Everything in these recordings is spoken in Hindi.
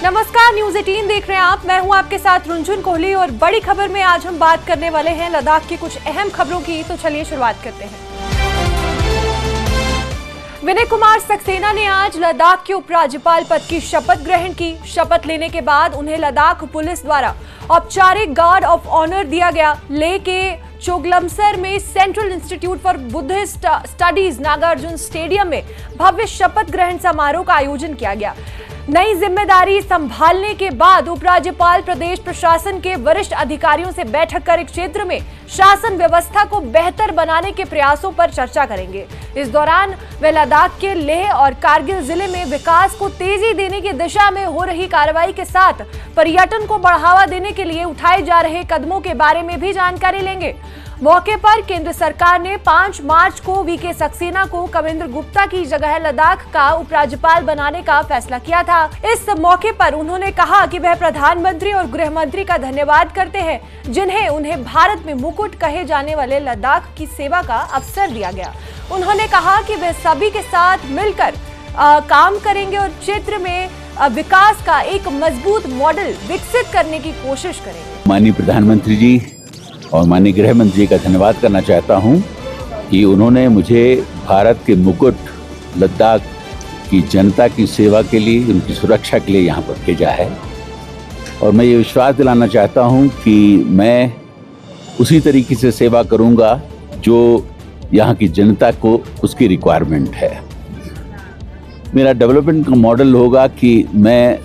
नमस्कार, न्यूज़ 18 देख रहे हैं आप। मैं हूं आपके साथ रुंझुन कोहली और बड़ी खबर में आज हम बात करने वाले हैं लद्दाख की कुछ अहम खबरों की। तो चलिए शुरुआत करते हैं। विनय कुमार सक्सेना ने आज लद्दाख के उपराज्यपाल पद की शपथ ग्रहण की। शपथ लेने के बाद उन्हें लद्दाख पुलिस द्वारा औपचारिक गार्ड ऑफ ऑनर दिया गया। लेह के चोगलमसर में central institute for Buddhist studies Nagarjuna stadium में भव्य शपथ ग्रहण समारोह का आयोजन किया गया। नई जिम्मेदारी संभालने के बाद उपराज्यपाल प्रदेश प्रशासन के वरिष्ठ अधिकारियों से बैठक कर क्षेत्र में शासन व्यवस्था को बेहतर बनाने के प्रयासों पर चर्चा करेंगे। इस दौरान वे लद्दाख के लेह और कारगिल जिले में विकास को तेजी देने की दिशा में हो रही कार्रवाई के साथ पर्यटन को बढ़ावा देने के लिए उठाए जा रहे कदमों के बारे में भी जानकारी लेंगे। मौके पर केंद्र सरकार ने 5 मार्च को वीके सक्सेना को कविंद्र गुप्ता की जगह लद्दाख का उपराज्यपाल बनाने का फैसला किया था। इस मौके पर उन्होंने कहा कि वह प्रधानमंत्री और गृह मंत्री का धन्यवाद करते हैं, जिन्हें उन्हें भारत में मुकुट कहे जाने वाले लद्दाख की सेवा का अवसर दिया गया। उन्होंने कहा कि वे सभी के साथ मिलकर काम करेंगे और क्षेत्र में विकास का एक मजबूत मॉडल विकसित करने की कोशिश करेंगे। माननीय प्रधानमंत्री जी और माननीय गृह मंत्री का धन्यवाद करना चाहता हूं कि उन्होंने मुझे भारत के मुकुट लद्दाख की जनता की सेवा के लिए, उनकी सुरक्षा के लिए यहाँ पर भेजा है। और मैं ये विश्वास दिलाना चाहता हूँ कि मैं उसी तरीके से सेवा करूँगा जो यहाँ की जनता को उसकी रिक्वायरमेंट है। मेरा डेवलपमेंट का मॉडल होगा कि मैं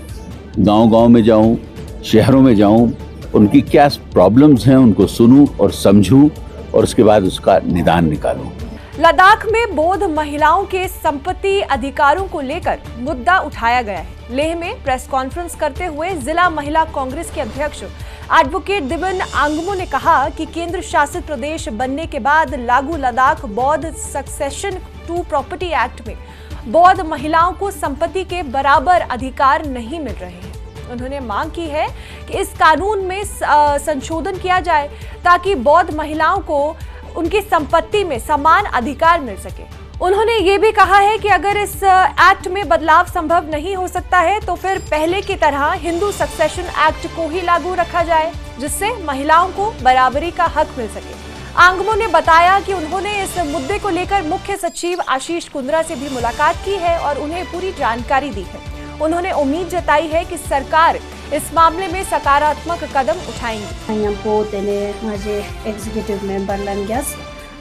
गांव-गांव में जाऊं, शहरों में जाऊं, उनकी क्या प्रॉब्लम्स हैं उनको सुनूं और समझूं और उसके बाद उसका निदान निकालूं। लद्दाख में बौद्ध महिलाओं के संपत्ति अधिकारों को लेकर मुद्दा उठाया गया है। लेह में प्रेस कॉन्फ्रेंस करते हुए जिला महिला कांग्रेस के अध्यक्ष एडवोकेट दिबन आंगमो ने कहा कि केंद्र शासित प्रदेश बनने के बाद लागू लद्दाख बौद्ध सक्सेशन टू प्रॉपर्टी एक्ट में बौद्ध महिलाओं को संपत्ति के बराबर अधिकार नहीं मिल रहे हैं। उन्होंने मांग की है कि इस कानून में संशोधन किया जाए ताकि बौद्ध महिलाओं को उनकी संपत्ति में समान अधिकार मिल सके। उन्होंने ये भी कहा है कि अगर इस एक्ट में बदलाव संभव नहीं हो सकता है तो फिर पहले की तरह हिंदू सक्सेशन एक्ट को ही लागू रखा जाए, जिससे महिलाओं को बराबरी का हक मिल सके। आंगमो ने बताया कि उन्होंने इस मुद्दे को लेकर मुख्य सचिव आशीष कुंद्रा से भी मुलाकात की है और उन्हें पूरी जानकारी दी है। उन्होंने उम्मीद जताई है कि सरकार इस मामले में सकारात्मक कदम उठाएंगी। एग्जीक्यूटिव मेंबर लंग्यास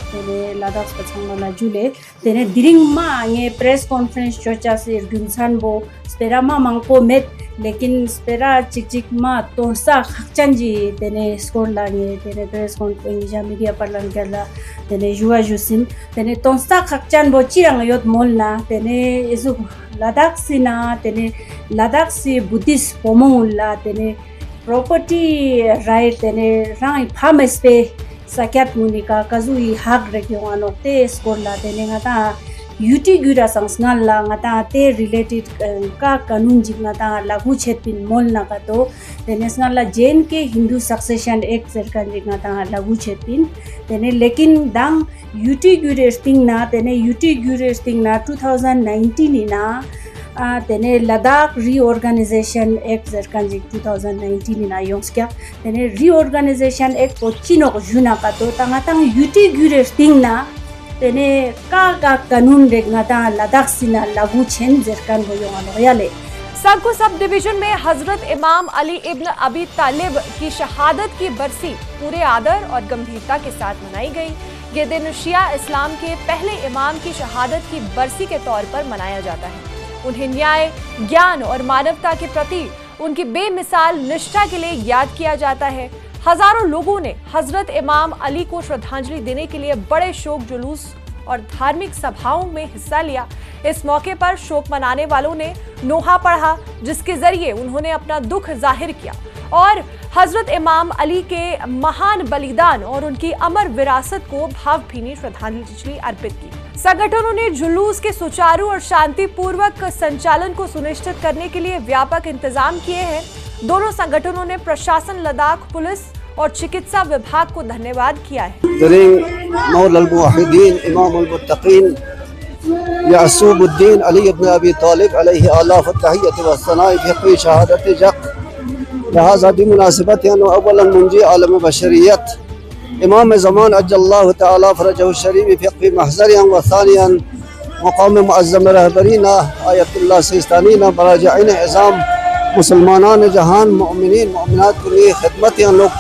तेने लद्दाख पछंगला जुले तेने दिरिंगमा आंगे प्रेस कॉन्फ्रेंस चर्चा से गुनसानबो स्पेरामा मांगपो मेट लेकिन स्पेरा चिकचिकमा तोसा खचंजी तेने स्कोर लांगे तेने प्रेस कॉन्फ्रेंस या मीडिया पर लंगला तेने जुआ जुसिन तेने तोसा खचन बो चिरंग योत मोलना तेने इसु लद्दाख सिना तेने लद्दाख से बुद्धिस्ट पोमोला तेने प्रॉपर्टी राइट तेने राई फार्मस पे साक्यात मुनिका काजुई हाक रेक्यों नोक्ते स्कोर ला तेने ngata युटी गुरा संस्नल ला ngata ते रिलेटेड का कानून जिंगता लागू छेपिन मोल ना का तो नेशनल ला जेन के हिंदू सक्सेशन एक्ट सरकार जिंगता लागू छेपिन तेने लेकिन दांग युटी गुरेस्टिंग ना तेने युटी गुरेस्टिंग ना 2019 ना तेने लद्दाख रीऑर्गेनाइजेशन एक्ट सरकार जी 2019 ना योंस्क्या तेने रीऑर्गेनाइजेशन एक्ट पोचिनो को जुना का तो तंगातंग युटी गुरेस्टिंग ना तेने का कानून रेगनाता लद्दाख सिना लागू छेन जरकान होयोंगा याले। सग्गू सब डिवीजन में हजरत इमाम अली इब्न अबी तालिब की शहादत की बरसी पूरे आदर और गंभीरता के साथ मनाई गई। ये दिन शिया इस्लाम के पहले इमाम की शहादत की बरसी के तौर पर मनाया जाता है। उन्हें न्याय, ज्ञान और मानवता के प्रति उनकी बेमिसाल निष्ठा के लिए याद किया जाता है। हजारों लोगों ने हजरत इमाम अली को श्रद्धांजलि देने के लिए बड़े शोक जुलूस और धार्मिक सभाओं में हिस्सा लिया। इस मौके पर शोक मनाने वालों ने नोहा पढ़ा, जिसके जरिए उन्होंने अपना दुख जाहिर किया और हजरत इमाम अली के महान बलिदान और उनकी अमर विरासत को भावभीनी श्रद्धांजलि अर्पित की। संगठनों ने जुलूस के सुचारू और शांतिपूर्वक संचालन को सुनिश्चित करने के लिए व्यापक इंतजाम किए हैं। दोनों संगठनों ने प्रशासन, लद्दाख पुलिस और चिकित्सा विभाग को धन्यवाद किया है। यासूबुद्दीन अली इब्न अबी तालिब अलैहि आलाफ तहियत व सनाई फ़िक़्ही शहादत जक़ लिहाज़ा बिमुनासिबत अव्वलन मुंजी आलम बशरियत इमाम ज़मान अज्जल्लाहु तआला फ़रजहु शरीफ़ फ़िक़्ही महज़रियन व सानियन मक़ाम मुअज़्ज़म रहबरीना आयतुल्लाह सिस्तानीना बराजाइन इज़ाम मुसलमानान जहान मोमिनीन मोमिनात की खिदमत लोग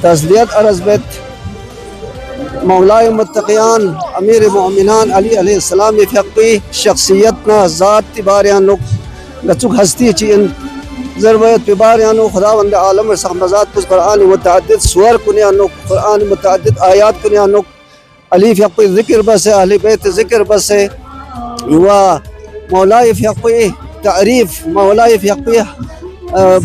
तस्लियत अरज़बत मौलाए मुत्तक़ियान अमीर मोमिनान अली अलैहिस्सलाम फ़िक़्ही शख्सियतना ज़ात तिबारियान लोग लचुक हस्ती चीन ज़रूरत तिबारियान खुदावंद आलम सहमज़ात कुछ कुरान मुतअद्दिद सुवर कुनियान लोग कुरान मुतअद्दिद आयात कुनियान लोग अली फ़िक़्ही ज़िक्र बस अहले बैत ज़िक्र बस व मौलाए फ़िक़्ही तारीफ़ मौलाए फ़िक़्ही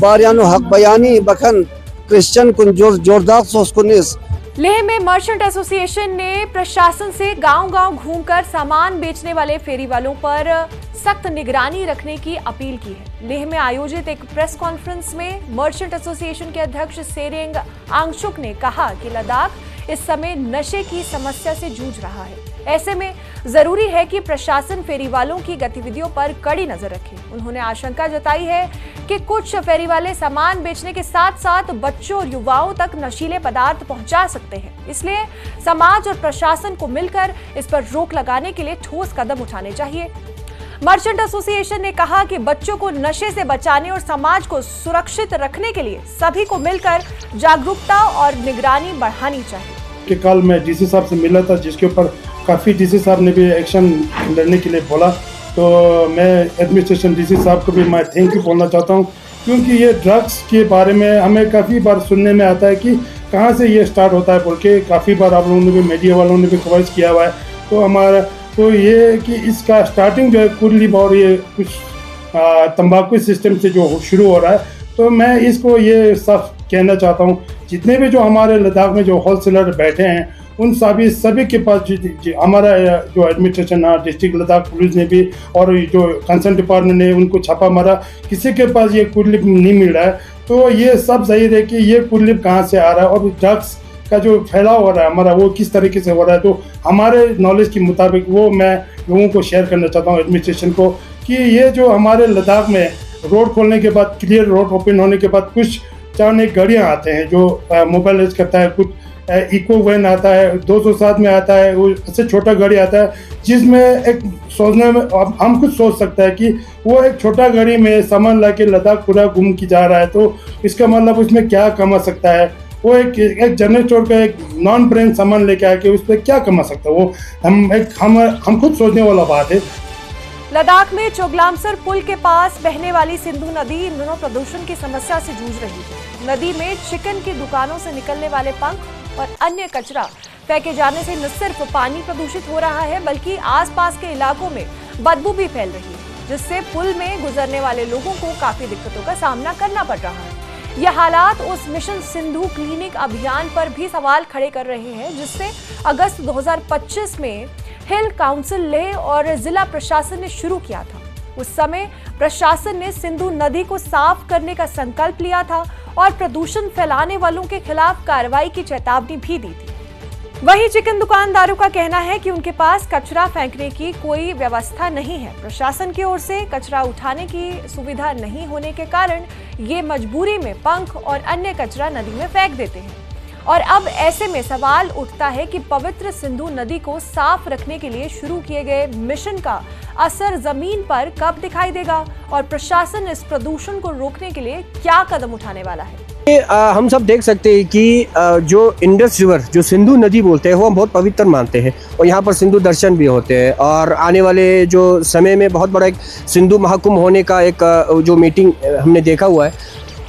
बारियानो हक बयानी बखन क्रिश्चियन कुन जोरदार सोच कुनिस। लेह में मर्चेंट एसोसिएशन ने प्रशासन से गांव-गांव घूमकर सामान बेचने वाले फेरी वालों पर सख्त निगरानी रखने की अपील की है। लेह में आयोजित एक प्रेस कॉन्फ्रेंस में मर्चेंट एसोसिएशन के अध्यक्ष सेरेंग आंगशुक ने कहा कि लद्दाख इस समय नशे की समस्या से जूझ रहा है। ऐसे में जरूरी है कि प्रशासन फेरी वालों की गतिविधियों पर कड़ी नजर रखे। उन्होंने आशंका जताई है कि कुछ फेरी वाले सामान बेचने के साथ साथ बच्चों और युवाओं तक नशीले पदार्थ पहुंचा सकते हैं। इसलिए समाज और प्रशासन को मिलकर इस पर रोक लगाने के लिए ठोस कदम उठाने चाहिए। मर्चेंट एसोसिएशन ने कहा कि बच्चों को नशे से बचाने और समाज को सुरक्षित रखने के लिए सभी को मिलकर जागरूकता और निगरानी बढ़ानी चाहिए। कि कल मैं डीसी साहब से मिला था, जिसके ऊपर काफ़ी डीसी साहब ने भी एक्शन लेने के लिए बोला, तो मैं एडमिनिस्ट्रेशन डीसी साहब को भी मैं थैंक यू बोलना चाहता हूँ, क्योंकि ये ड्रग्स के बारे में हमें काफ़ी बार सुनने में आता है कि कहाँ से ये स्टार्ट होता है बोल के। काफ़ी बार आप लोगों ने भी, मीडिया वालों ने भी कवरेज किया हुआ है। तो हमारा तो ये कि इसका स्टार्टिंग जो है कुर्लीब और ये कुछ तंबाकू सिस्टम से जो शुरू हो रहा है, तो मैं इसको ये साफ कहना चाहता हूँ, जितने भी जो हमारे लद्दाख में जो होलसेलर बैठे हैं उन सभी के पास हमारा जो एडमिनिस्ट्रेशन डिस्ट्रिक्ट लद्दाख पुलिस ने भी और जो कंसर्न डिपार्टमेंट ने उनको छापा मारा, किसी के पास ये कुर्लीब नहीं मिल रहा है। तो ये सब सही है कि ये कुर्लीब कहाँ से आ रहा है और ड्रग्स का जो फैलाव हो रहा है हमारा वो किस तरीके से हो रहा है। तो हमारे नॉलेज के मुताबिक वो मैं लोगों को शेयर करना चाहता हूँ एडमिनिस्ट्रेशन को, कि ये जो हमारे लद्दाख में रोड खोलने के बाद, क्लियर रोड ओपन होने के बाद, कुछ 4 गाड़ियाँ आते हैं जो मोबाइलाइज करता है, कुछ इको वैन आता है, 207 में आता है, वो इससे छोटा गाड़ी आता है, जिसमें एक सोचने में हम कुछ सोच सकते हैं कि वो एक छोटा गाड़ी में सामान ला के लद्दाख पूरा घूम के जा रहा है, तो इसका मतलब उसमें क्या कमा सकता है। वो एक जनरल स्टोर का एक नॉन ब्रांड सामान लेके आके उस पर क्या कमा सकता है, वो हम खुद सोचने वाला बात है। लद्दाख में चोगलामसर पुल के पास बहने वाली सिंधु नदी इन दिनों प्रदूषण की समस्या से जूझ रही है। नदी में चिकन की दुकानों से निकलने वाले पंख और अन्य कचरा फेंके जाने से न सिर्फ पानी प्रदूषित हो रहा है, बल्कि आसपास के इलाकों में बदबू भी फैल रही है, जिससे पुल में गुजरने वाले लोगों को काफी दिक्कतों का सामना करना पड़ रहा है। यह हालात उस मिशन सिंधु क्लीनिक अभियान पर भी सवाल खड़े कर रहे हैं, जिससे अगस्त 2025 में हिल काउंसिल लेह और जिला प्रशासन ने शुरू किया था। उस समय प्रशासन ने सिंधु नदी को साफ करने का संकल्प लिया था और प्रदूषण फैलाने वालों के खिलाफ कार्रवाई की चेतावनी भी दी थी। वहीं चिकन दुकानदारों का कहना है कि उनके पास कचरा फेंकने की कोई व्यवस्था नहीं है। प्रशासन की ओर से कचरा उठाने की सुविधा नहीं होने के कारण ये मजबूरी में पंख और अन्य कचरा नदी में फेंक देते हैं। और अब ऐसे में सवाल उठता है कि पवित्र सिंधु नदी को साफ रखने के लिए शुरू किए गए मिशन का असर जमीन पर कब दिखाई देगा और प्रशासन इस प्रदूषण को रोकने के लिए क्या कदम उठाने वाला है। हम सब देख सकते हैं कि जो इंडस रिवर, जो सिंधु नदी बोलते हैं, वो हम बहुत पवित्र मानते हैं और यहाँ पर सिंधु दर्शन भी होते हैं। और आने वाले जो समय में बहुत बड़ा एक सिंधु महाकुंभ होने का एक जो मीटिंग हमने देखा हुआ है,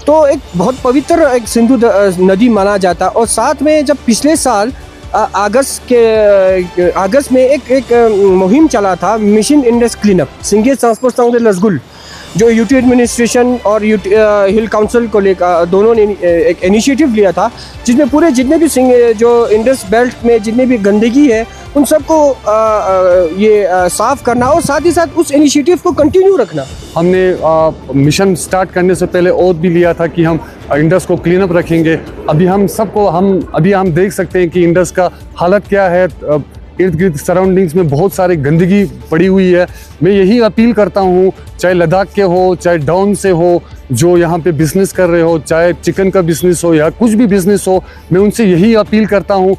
तो एक बहुत पवित्र एक सिंधु नदी माना जाता है। और साथ में जब पिछले साल अगस्त में एक मुहिम चला था, मिशन इंडस क्लीनअप, सिंगे ट्रांसपोर्ट संघ लसगुल, जो यूटी एडमिनिस्ट्रेशन और हिल काउंसिल को लेकर दोनों ने एक इनिशिएटिव लिया था, जिसमें पूरे जितने भी जो इंडस बेल्ट में जितने भी गंदगी है उन सबको ये साफ़ करना और साथ ही साथ उस इनिशिएटिव को कंटिन्यू रखना। हमने मिशन स्टार्ट करने से पहले ओथ भी लिया था कि हम इंडस को क्लीन अप रखेंगे। अभी हम देख सकते हैं कि इंडस का हालत क्या है। इर्द गिर्द सराउंडिंग्स में बहुत सारी गंदगी पड़ी हुई है। मैं यही अपील करता हूँ, चाहे लद्दाख के हो, चाहे डाउन से हो, जो यहाँ पे बिज़नेस कर रहे हो, चाहे चिकन का बिज़नेस हो या कुछ भी बिज़नेस हो, मैं उनसे यही अपील करता हूँ।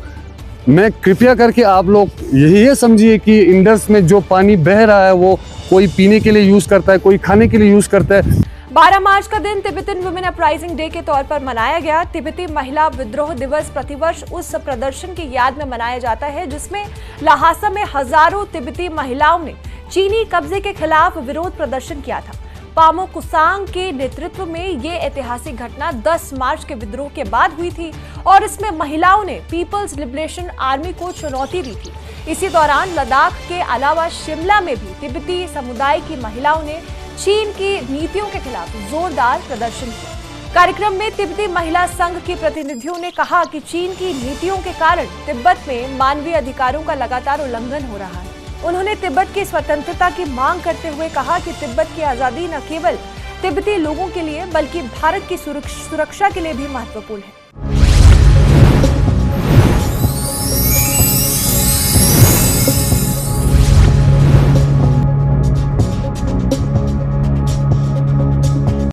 मैं कृपया करके आप लोग यही समझिए कि इंडस में जो पानी बह रहा है वो कोई पीने के लिए यूज़ करता है, कोई खाने के लिए यूज़ करता है। 12 मार्च का दिन तिब्बतन वुमेन अपराइजिंग डे के तौर पर मनाया गया। तिब्बती महिला विद्रोह दिवस प्रतिवर्ष उस प्रदर्शन की याद में मनाया जाता है जिसमें ल्हासा में हजारों तिब्बती महिलाओं ने चीनी कब्जे के खिलाफ विरोध प्रदर्शन किया था। पामो कुसांग के नेतृत्व में ये ऐतिहासिक घटना 10 मार्च के विद्रोह के बाद हुई थी और इसमें महिलाओं ने पीपल्स लिबरेशन आर्मी को चुनौती दी थी। इसी दौरान लद्दाख के अलावा शिमला में भी तिब्बती समुदाय की महिलाओं ने चीन की नीतियों के खिलाफ जोरदार प्रदर्शन किया। कार्यक्रम में तिब्बती महिला संघ के प्रतिनिधियों ने कहा कि चीन की नीतियों के कारण तिब्बत में मानवीय अधिकारों का लगातार उल्लंघन हो रहा है। उन्होंने तिब्बत की स्वतंत्रता की मांग करते हुए कहा कि तिब्बत की आजादी न केवल तिब्बती लोगों के लिए बल्कि भारत की सुरक्षा के लिए भी महत्वपूर्ण है।